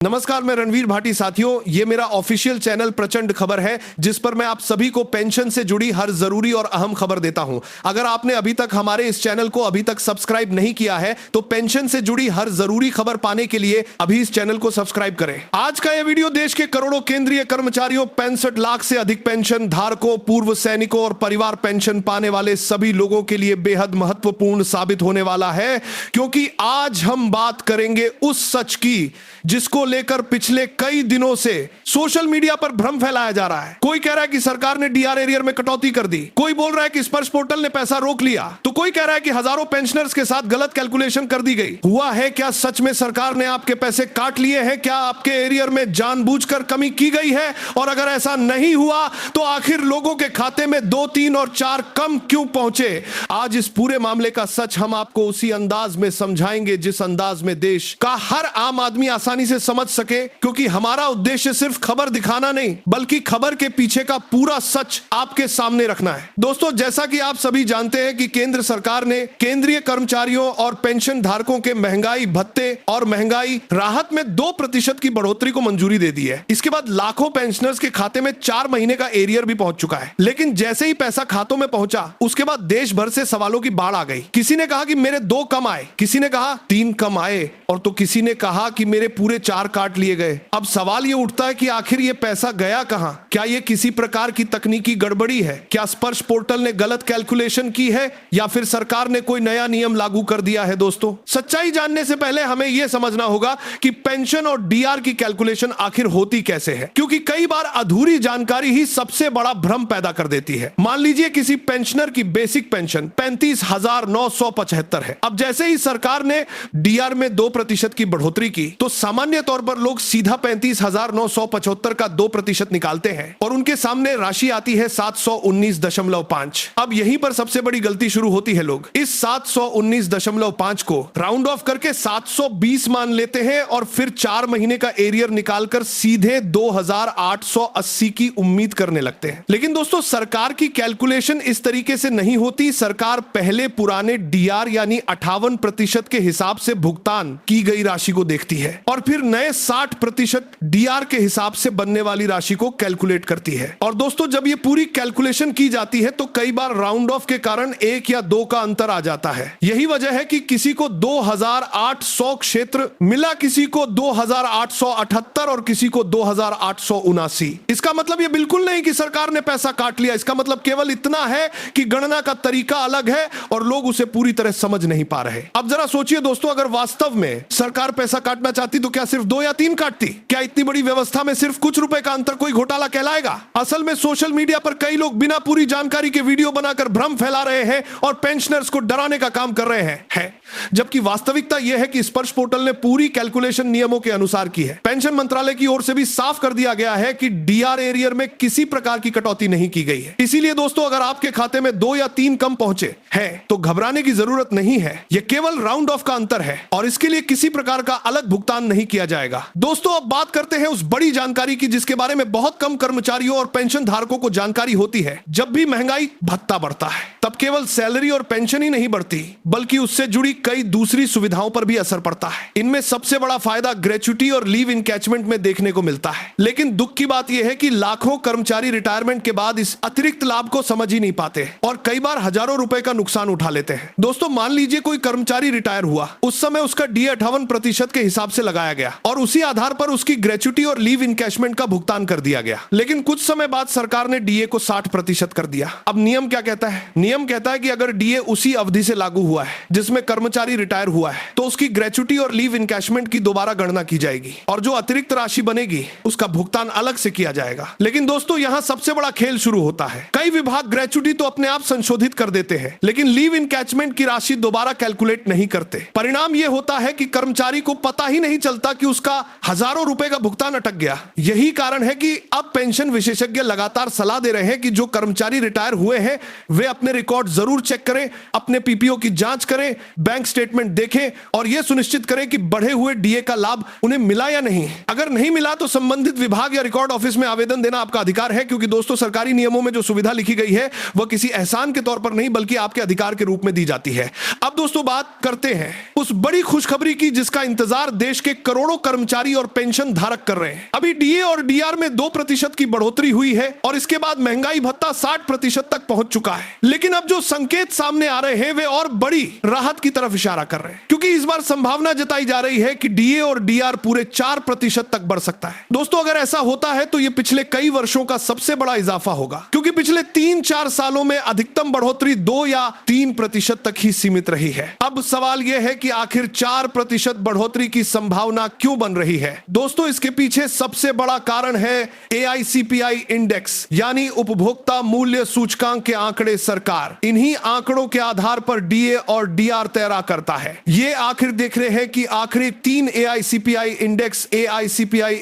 नमस्कार, मैं रणवीर भाटी। साथियों, ये मेरा ऑफिशियल चैनल प्रचंड खबर है जिस पर मैं आप सभी को पेंशन से जुड़ी हर जरूरी और अहम खबर देता हूं। अगर आपने अभी तक हमारे इस चैनल को अभी तक सब्सक्राइब नहीं किया है तो पेंशन से जुड़ी हर जरूरी खबर पाने के लिए अभी इस चैनल को सब्सक्राइब करें। आज का यह वीडियो देश के करोड़ों केंद्रीय कर्मचारियों, 65 लाख से अधिक पेंशन धारकों, पूर्व सैनिकों और परिवार पेंशन पाने वाले सभी लोगों के लिए बेहद महत्वपूर्ण साबित होने वाला है, क्योंकि आज हम बात करेंगे उस सच की जिसको लेकर पिछले कई दिनों से सोशल मीडिया पर भ्रम फैलाया जा रहा है। कोई कह रहा है कि सरकार ने डीआर एरियर में कटौती कर दी, कोई बोल रहा है कि स्पर्श पोर्टल ने पैसा रोक लिया, तो कोई कह रहा है कि हजारों पेंशनर्स के साथ गलत कैलकुलेशन कर दी गई। हुआ है क्या? सच में सरकार ने आपके पैसे काट लिए हैं? क्या आपके एरियर में जानबूझकर कमी की गई है? और अगर ऐसा नहीं हुआ तो आखिर लोगों के खाते में 2, 3 और 4 कम क्यों पहुंचे? आज इस पूरे मामले का सच हम आपको उसी अंदाज में समझाएंगे जिस अंदाज में देश का हर आम आदमी आसानी से समझ सके, क्योंकि हमारा उद्देश्य सिर्फ खबर दिखाना नहीं बल्कि खबर के पीछे का पूरा सच आपके सामने रखना है। दोस्तों, जैसा कि आप सभी जानते हैं कि केंद्र सरकार ने केंद्रीय कर्मचारियों और पेंशन धारकों के महंगाई भत्ते और महंगाई राहत में 2% की बढ़ोतरी को मंजूरी दे दी है। इसके बाद लाखों पेंशनर्स के खाते में 4 महीने का एरियर भी पहुंच चुका है। लेकिन जैसे ही पैसा खातों में पहुंचा उसके बाद देश भर से सवालों की बाढ़ आ गई। किसी ने कहा कि मेरे 2 कम आए, किसी ने कहा 3 कम आए, और तो किसी ने कहा कि मेरे पूरे 4 काट लिए गए। अब सवाल ये उठता है कि आखिर ये पैसा गया कहां? क्या ये किसी प्रकार की तकनीकी गड़बड़ी है? क्या स्पर्श पोर्टल ने गलत कैलकुलेशन की है या फिर सरकार ने कोई नया नियम लागू कर दिया है? दोस्तों, सच्चाई जानने से पहले हमें यह समझना होगा कि पेंशन और डीआर की कैलकुलेशन आखिर होती कैसे है, क्योंकि कई बार अधूरी जानकारी ही सबसे बड़ा भ्रम पैदा कर देती है। मान लीजिए किसी पेंशनर की बेसिक पेंशन 35,975 है। अब जैसे ही सरकार ने डीआर में 2% की बढ़ोतरी की तो सामान्य तौर पर लोग सीधा 35,975 का 2% निकालते हैं और उनके सामने राशि आती है 719.5। अब यहीं पर सबसे बड़ी गलती शुरू होती है। लोग इस 719.5 को राउंड ऑफ करके 720 मान लेते हैं और फिर 4 महीने का एरियर निकालकर सीधे 2,880 की उम्मीद करने लगते हैं। लेकिन दोस्तों, सरकार की कैलकुलेशन इस तरीके से नहीं होती। सरकार पहले पुराने डीआर यानी 58% के हिसाब से भुगतान की गई राशि को देखती है और फिर नए 60% डीआर के हिसाब से बनने वाली राशि को कैलकुलेट करती है। और दोस्तों, जब ये पूरी कैलकुलेशन की जाती है तो कई बार राउंड ऑफ के कारण 1 या 2 का अंतर आ जाता है। यही वजह है कि किसी को 2,800 क्षेत्र मिला, किसी को 2,878 और किसी को 2,879। इसका मतलब ये बिल्कुल नहीं कि सरकार ने पैसा काट लिया। इसका मतलब केवल इतना है कि गणना का तरीका अलग है और लोग उसे पूरी तरह समझ नहीं पा रहे। अब जरा सोचिए दोस्तों, अगर वास्तव में सरकार पैसा काटना चाहती तो क्या सिर्फ 2 या 3 काटती? क्या इतनी बड़ी व्यवस्था में सिर्फ कुछ रुपए का अंतर कोई घोटाला कहलाएगा? असल में सोशल मीडिया पर कई लोग बिना पूरी जानकारी के वीडियो बनाकर भ्रम फैला रहे हैं और पेंशनर्स को डराने का काम कर रहे हैं। जबकि वास्तविकता यह है कि स्पर्श पोर्टल ने पूरी कैलकुलेशन नियमों के अनुसार की है। पेंशन मंत्रालय की ओर से भी साफ कर दिया गया है कि डीआर एरियर में किसी प्रकार की कटौती नहीं की गई है। इसीलिए दोस्तों, अगर आपके खाते में 2 या 3 कम पहुंचे हैं तो घबराने की जरूरत नहीं है। यह केवल राउंड ऑफ का अंतर है और इसके लिए किसी प्रकार का अलग भुगतान नहीं किया जाएगा। दोस्तों, अब बात करते हैं उस बड़ी जानकारी की जिसके बारे में बहुत कम कर्मचारियों और पेंशन धारकों को जानकारी होती है। जब भी महंगाई भत्ता बढ़ता है तब केवल सैलरी और पेंशन ही नहीं बढ़ती बल्कि उससे जुड़ी कई दूसरी सुविधाओं पर भी असर पड़ता है। इनमें सबसे बड़ा फायदा ग्रेच्युटी और लीव इनकैचमेंट में देखने को मिलता है। लेकिन दुख की बात यह है कि लाखों कर्मचारी रिटायरमेंट के बाद इस अतिरिक्त लाभ को समझ ही नहीं पाते और कई बार हजारों रुपए का नुकसान उठा लेते हैं। दोस्तों, मान लीजिए कोई कर्मचारी रिटायर हुआ, उस समय उसका डीए 58% के हिसाब से लगाया गया और उसी आधार पर उसकी ग्रेच्युटी और लीव इनकैशमेंट का भुगतान कर दिया गया। लेकिन कुछ समय बाद सरकार ने डीए को 60% कर दिया। अब नियम क्या कहता है? नियम कहता है कि अगर डीए उसी अवधि से लागू हुआ है जिसमें कर्मचारी रिटायर हुआ है तो उसकी ग्रेच्युटी और लीव इनकैशमेंट की दोबारा गणना की जाएगी और जो अतिरिक्त राशि बनेगी उसका भुगतान अलग से किया जाएगा। लेकिन दोस्तों, यहां सबसे बड़ा खेल शुरू होता है। कई विभाग ग्रेच्युटी तो अपने आप संशोधित कर देते हैं लेकिन लीव इनकैचमेंट की राशि दोबारा कैलकुलेट नहीं करते। परिणाम यह होता है कि कर्मचारी को पता ही नहीं चलता कि उसका हजारों रुपए का भुगतान अटक गया। यही कारण है कि अब पेंशन विशेषज्ञ लगातार सलाह दे रहे हैं कि जो कर्मचारी रिटायर हुए हैं वे अपने रिकॉर्ड जरूर चेक करें, अपने पीपीओ की जांच करें, बैंक स्टेटमेंट देखें और यह सुनिश्चित करें कि बढ़े हुए डीए का लाभ उन्हें मिला या नहीं। अगर नहीं मिला तो संबंधित विभाग या रिकॉर्ड ऑफिस में आवेदन देना आपका अधिकार है, क्योंकि दोस्तों सरकारी नियमों में जो सुविधा लिखी गई है वह किसी एहसान के तौर पर नहीं बल्कि आपके अधिकार के रूप में दी जाती है। अब दोस्तों बात करते हैं उस बड़ी खुशखबरी की जिसका इंतजार देश के करोड़ों कर्मचारी और पेंशन धारक कर रहे हैं। अभी डीए और डीआर में 2% की बढ़ोतरी हुई है और इसके बाद महंगाई भत्ता 60% तक पहुंच चुका है। लेकिन अब जो संकेत सामने आ रहे हैं वे और बड़ी राहत की तरफ इशारा कर रहे हैं, क्योंकि इस बार संभावना जताई जा रही है कि डीए और डीआर पूरे 4% तक बढ़ सकता है। दोस्तों अगर ऐसा होता है तो यह पिछले कई वर्षों का सबसे बड़ा इजाफा होगा, क्योंकि पिछले 3-4 सालों में अधिकतम बढ़ोतरी 2 या 3% तक ही सीमित रही है। अब सवाल यह है कि आखिर 4% बढ़ोतरी की संभावना क्यों बन रही है। दोस्तों इसके पीछे सबसे बड़ा कारण है AICPI इंडेक्स यानी उपभोक्ता मूल्य सूचकांक के आंकड़े। सरकार इन्हीं आंकड़ों के आधार पर डीए और डीआर तैयार करता है। ये आखिर देख रहे हैं कि आखिरी 3 AICPI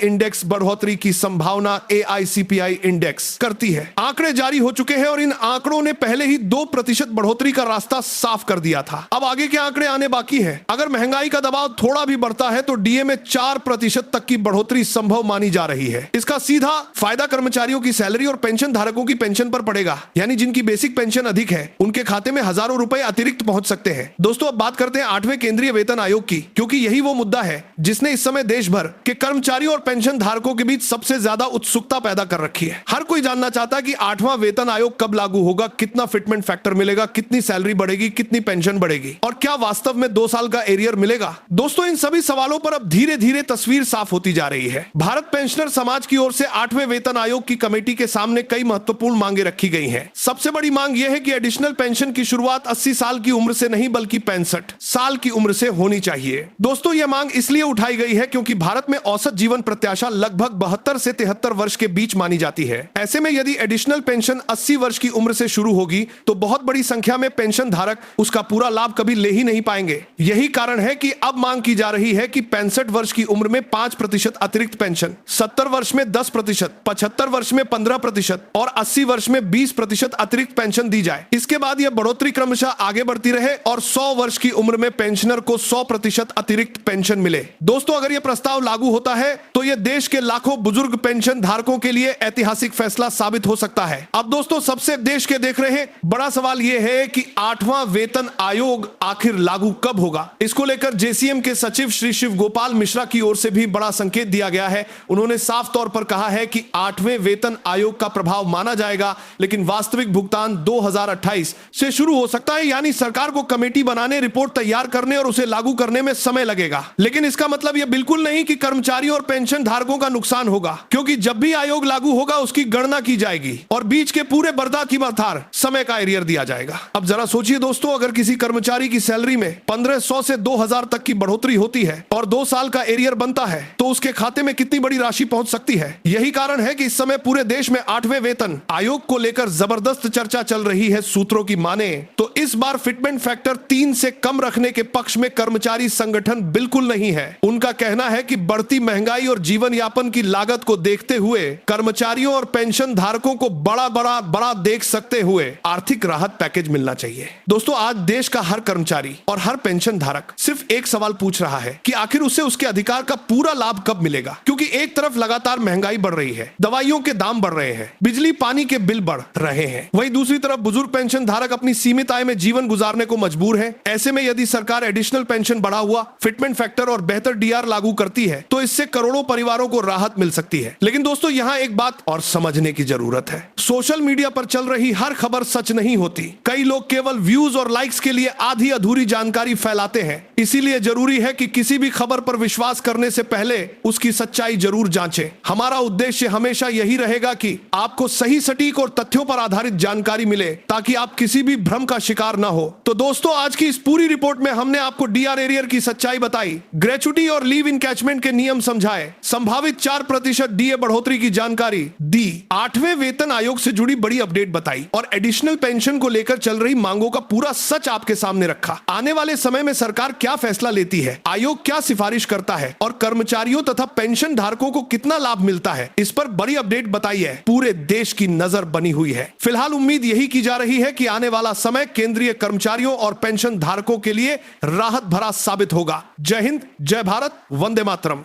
इंडेक्स बढ़ोतरी की संभावना AICPI इंडेक्स करती है। आंकड़े जारी हो चुके हैं और इन आंकड़ों ने पहले ही 2% बढ़ोतरी का रास्ता साफ कर दिया था। अब आगे के आंकड़े आने बाकी है। अगर महंगाई का दबाव थोड़ा भी बढ़ता है तो डीए में 4% तक की बढ़ोतरी संभव मानी जा रही है। इसका सीधा फायदा कर्मचारियों की सैलरी और पेंशन धारकों की पेंशन पर पड़ेगा, यानी जिनकी बेसिक पेंशन अधिक है उनके खाते में हजारों रुपए अतिरिक्त पहुंच सकते हैं। दोस्तों अब बात करते हैं 8वें केंद्रीय वेतन आयोग की, क्योंकि यही वो मुद्दा है जिसने इस समय देश भर के कर्मचारियों और पेंशन धारकों के बीच सबसे ज्यादा उत्सुकता पैदा कर रखी है। हर कोई जानना चाहता है कि 8वां वेतन आयोग कब लागू होगा, कितना फिटमेंट फैक्टर मिलेगा, कितनी सैलरी बढ़ेगी, कितनी पेंशन बढ़ेगी और क्या वास्तव में 2 साल का एरियर मिलेगा। दोस्तों इन सभी सवालों पर अब धीरे धीरे तस्वीर साफ होती जा रही है। भारत पेंशनर समाज की ओर से 8वें वेतन आयोग की कमेटी के सामने कई महत्वपूर्ण मांगे रखी गई हैं। सबसे बड़ी मांग यह है कि एडिशनल पेंशन की शुरुआत 80 साल की उम्र से नहीं बल्कि 65 साल की उम्र से होनी चाहिए। दोस्तों यह मांग इसलिए उठाई गई है क्योंकि भारत में औसत जीवन प्रत्याशा लगभग 72 से 73 वर्ष के बीच मानी जाती है। ऐसे में यदि एडिशनल पेंशन 80 वर्ष की उम्र से शुरू होगी तो बहुत बड़ी संख्या में पेंशन धारक उसका पूरा लाभ कभी ले ही नहीं पाएंगे। यही कारण है कि अब मांग की जा रही है कि 65 वर्ष की उम्र में 5% अतिरिक्त पेंशन, 70 वर्ष में 10%, 75 वर्ष में 15% और 80 वर्ष में 20% अतिरिक्त पेंशन दी जाए। इसके बाद यह बढ़ोतरी क्रमशः आगे बढ़ती रहे और 100 वर्ष की उम्र में पेंशनर को 100% अतिरिक्त पेंशन मिले। दोस्तों अगर यह प्रस्ताव लागू होता है तो यह देश के लाखों बुजुर्ग पेंशन धारकों के लिए ऐतिहासिक फैसला साबित हो सकता है। अब दोस्तों सबसे देश के देख रहे हैं बड़ा सवाल यह है कि 8वां वेतन आयोग आखिर लागू कब होगा। इसको लेकर जेसीएम के सचिव श्री शिव गोपाल मिश्रा की ओर से भी बड़ा संकेत दिया गया है। उन्होंने साफ तौर पर कहा है कि 8वें वेतन आयोग का प्रभाव माना जाएगा, लेकिन वास्तविक भुगतान 2028 से शुरू हो सकता है, यानी सरकार को कमेटी बनाने, रिपोर्ट तैयार करने और उसे लागू करने में समय लगेगा। लेकिन इसका मतलब यह बिल्कुल नहीं कि कर्मचारियों और पेंशन धारकों का नुकसान होगा, क्योंकि जब भी आयोग लागू होगा उसकी गणना की जाएगी और बीच के पूरे बर्दा की बरतार समय का एरियर दिया जाएगा। अब जरा सोचिए दोस्तों, अगर किसी कर्मचारी की सैलरी में 1500 से 2000 तक की बढ़ोतरी होती है और 2 साल का एरियर बनता है तो उसके खाते में कितनी बड़ी राशि पहुंच सकती है। यही कारण है कि इस समय पूरे देश में 8वें वेतन आयोग को लेकर जबरदस्त चर्चा चल रही है। सूत्रों की माने तो इस बार फिटमेंट फैक्टर 3 से कम रखने के पक्ष में कर्मचारी संगठन बिल्कुल नहीं है। उनका कहना है कि बढ़ती महंगाई और जीवन यापन की लागत को देखते हुए कर्मचारियों और पेंशन धारकों को बड़ा देख सकते हुए आर्थिक राहत पैकेज मिलना चाहिए। दोस्तों आज देश का हर कर्मचारी और हर पेंशन धारक सिर्फ एक सवाल पूछ रहा है कि आखिर उसे उसके अधिकार का पूरा लाभ कब मिलेगा, क्योंकि एक तरफ लगातार महंगाई बढ़ रही है, दवाइयों के दाम बढ़ रहे हैं, बिजली पानी के बिल बढ़ रहे हैं, वहीं दूसरी तरफ बुजुर्ग पेंशन धारक अपनी सीमित आय में जीवन गुजारने को मजबूर है। ऐसे में यदि सरकार एडिशनल पेंशन बढ़ा हुआ फिटमेंट फैक्टर और बेहतर डीआर लागू करती है तो इससे करोड़ों परिवारों को राहत मिल सकती है। लेकिन दोस्तों यहाँ एक बात और समझने की जरूरत है, सोशल मीडिया पर चल रही हर खबर सच नहीं होती। कई लोग केवल व्यूज और लाइक्स के लिए आधी अधूरी जानकारी फैलाते हैं। इसीलिए जरूरी है कि किसी भी खबर पर विश्वास करने से पहले उसकी सच्चाई जरूर जांचें। हमारा उद्देश्य हमेशा यही रहेगा कि आपको सही, सटीक और तथ्यों पर आधारित जानकारी मिले ताकि आप किसी भी भ्रम का शिकार ना हो। तो दोस्तों आज की इस पूरी रिपोर्ट में हमने आपको डीआर एरियर की सच्चाई बताई, ग्रेचुटी और लीव इनकैचमेंट के नियम समझाए, संभावित 4% डीए बढ़ोतरी की जानकारी दी, 8वें वेतन आयोग से जुड़ी बड़ी अपडेट बताई और एडिशनल पेंशन को लेकर चल रही मांगों का पूरा सच आपके सामने रखा। आने वाले समय में सरकार क्या फैसला लेती है, आयोग क्या सिफारिश करता है और कर्मचारियों तथा पेंशन धारकों को कितना लाभ मिलता है, इस पर बड़ी अपडेट बताई है। पूरे देश की नजर बनी हुई है। फिलहाल उम्मीद यही की जा रही रही है कि आने वाला समय केंद्रीय कर्मचारियों और पेंशन धारकों के लिए राहत भरा साबित होगा। जय हिंद, जय भारत, वंदे मातरम।